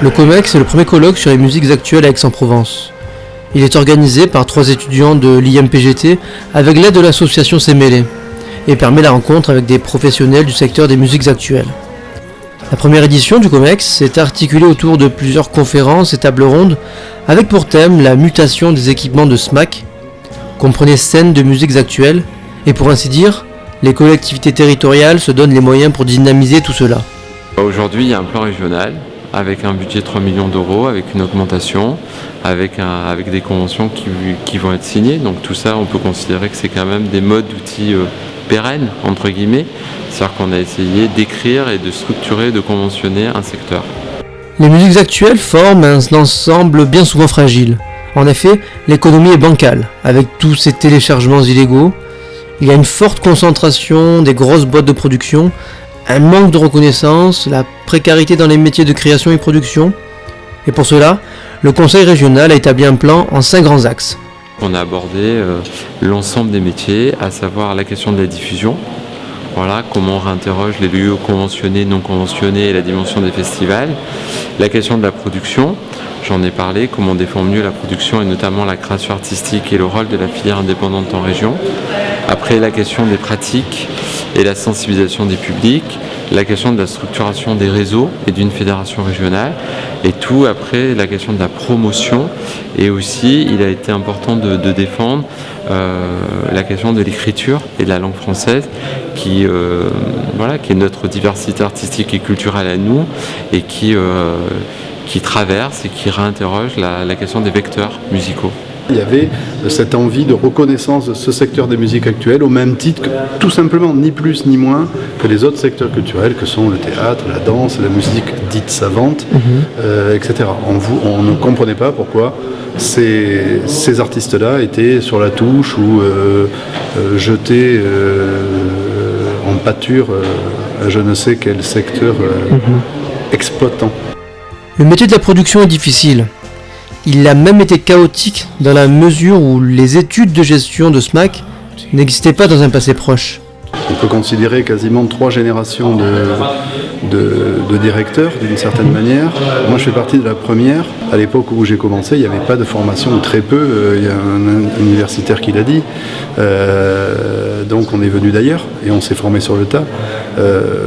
Le COMEX est le premier colloque sur les musiques actuelles à Aix-en-Provence. Il est organisé par 3 étudiants de l'IMPGT avec l'aide de l'association S'Emêler et permet la rencontre avec des professionnels du secteur des musiques actuelles. La première édition du COMEX s'est articulée autour de plusieurs conférences et tables rondes avec pour thème la mutation des équipements de SMAC, comprenait scènes de musiques actuelles et pour ainsi dire, les collectivités territoriales se donnent les moyens pour dynamiser tout cela. Aujourd'hui, il y a un plan régional avec un budget de 3 millions d'euros, avec une augmentation, avec des conventions qui vont être signées. Donc tout ça, on peut considérer que c'est quand même des modes d'outils pérennes, entre guillemets. C'est-à-dire qu'on a essayé d'écrire et de structurer, de conventionner un secteur. Les musiques actuelles forment un ensemble bien souvent fragile. En effet, l'économie est bancale, avec tous ces téléchargements illégaux. Il y a une forte concentration des grosses boîtes de production, un manque de reconnaissance, la précarité dans les métiers de création et production. Et pour cela, le Conseil régional a établi un plan en 5 grands axes. On a abordé l'ensemble des métiers, à savoir la question de la diffusion. Voilà, comment on réinterroge les lieux conventionnés, non conventionnés et la dimension des festivals. La question de la production, j'en ai parlé, comment on défend mieux la production et notamment la création artistique et le rôle de la filière indépendante en région. Après, la question des pratiques et la sensibilisation des publics, la question de la structuration des réseaux et d'une fédération régionale, et tout après la question de la promotion. Et aussi, il a été important de défendre la question de l'écriture et de la langue française, qui est notre diversité artistique et culturelle à nous, et qui traverse et qui réinterroge la question des vecteurs musicaux. Il y avait cette envie de reconnaissance de ce secteur des musiques actuelles au même titre que, tout simplement, ni plus ni moins que les autres secteurs culturels que sont le théâtre, la danse, la musique dite savante, etc. On ne comprenait pas pourquoi ces artistes-là étaient sur la touche ou jetés en pâture à je ne sais quel secteur exploitant. Le métier de la production est difficile. Il a même été chaotique dans la mesure où les études de gestion de SMAC n'existaient pas dans un passé proche. On peut considérer quasiment 3 générations de directeurs d'une certaine manière. Moi je fais partie de la première. À l'époque où j'ai commencé, il n'y avait pas de formation, ou très peu. Il y a un universitaire qui l'a dit. Donc on est venu d'ailleurs et on s'est formé sur le tas.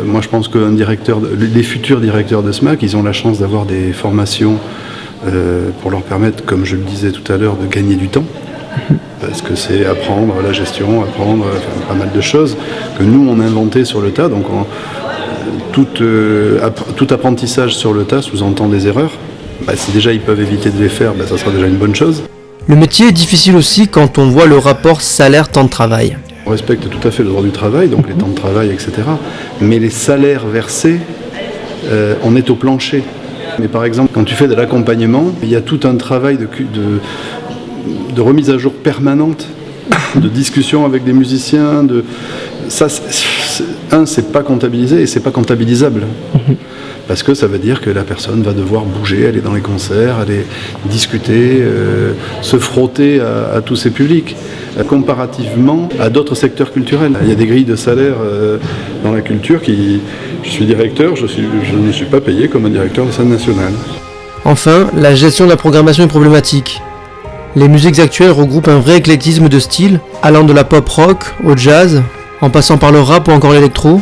Moi je pense que les futurs directeurs de SMAC, ils ont la chance d'avoir des formations pour leur permettre, comme je le disais tout à l'heure, de gagner du temps. Parce que c'est apprendre la gestion, apprendre pas mal de choses que nous on a inventées sur le tas. Donc tout apprentissage sur le tas sous-entend des erreurs. Si déjà ils peuvent éviter de les faire, ça sera déjà une bonne chose. Le métier est difficile aussi quand on voit le rapport salaire-temps de travail. On respecte tout à fait le droit du travail, donc les temps de travail, etc. Mais les salaires versés, on est au plancher. Mais par exemple, quand tu fais de l'accompagnement, il y a tout un travail de remise à jour permanente, de discussion avec des musiciens. Ça, c'est pas comptabilisé et c'est pas comptabilisable. Parce que ça veut dire que la personne va devoir bouger, aller dans les concerts, aller discuter, se frotter à tous ces publics. Comparativement à d'autres secteurs culturels. Il y a des grilles de salaire dans la culture je suis directeur, je ne suis pas payé comme un directeur de scène nationale. Enfin, la gestion de la programmation est problématique. Les musiques actuelles regroupent un vrai éclectisme de styles, allant de la pop rock au jazz, en passant par le rap ou encore l'électro.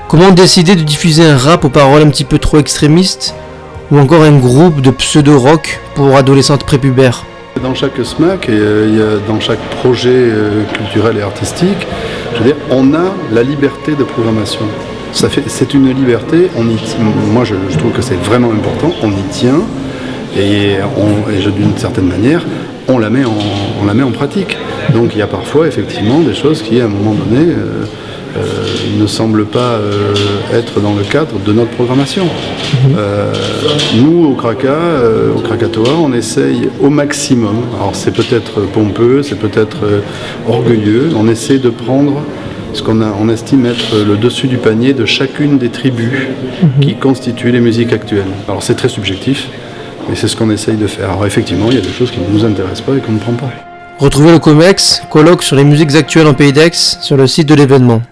Comment décider de diffuser un rap aux paroles un petit peu trop extrémistes, ou encore un groupe de pseudo-rock pour adolescentes prépubères? Dans chaque SMAC et dans chaque projet culturel et artistique, je veux dire, on a la liberté de programmation. C'est une liberté, moi je trouve que c'est vraiment important, on y tient et d'une certaine manière, on la met en pratique. Donc il y a parfois effectivement des choses qui à un moment donné ne semblent pas être dans le cadre de notre programmation. Nous au Krakatoa, on essaye au maximum, alors c'est peut-être pompeux, c'est peut-être orgueilleux, on essaie de prendre ce on estime être le dessus du panier de chacune des tribus qui constituent les musiques actuelles. Alors c'est très subjectif, mais c'est ce qu'on essaye de faire. Alors effectivement, il y a des choses qui ne nous intéressent pas et qu'on ne prend pas. Retrouvez le COMEX, colloque sur les musiques actuelles en Pays d'Aix, sur le site de l'événement.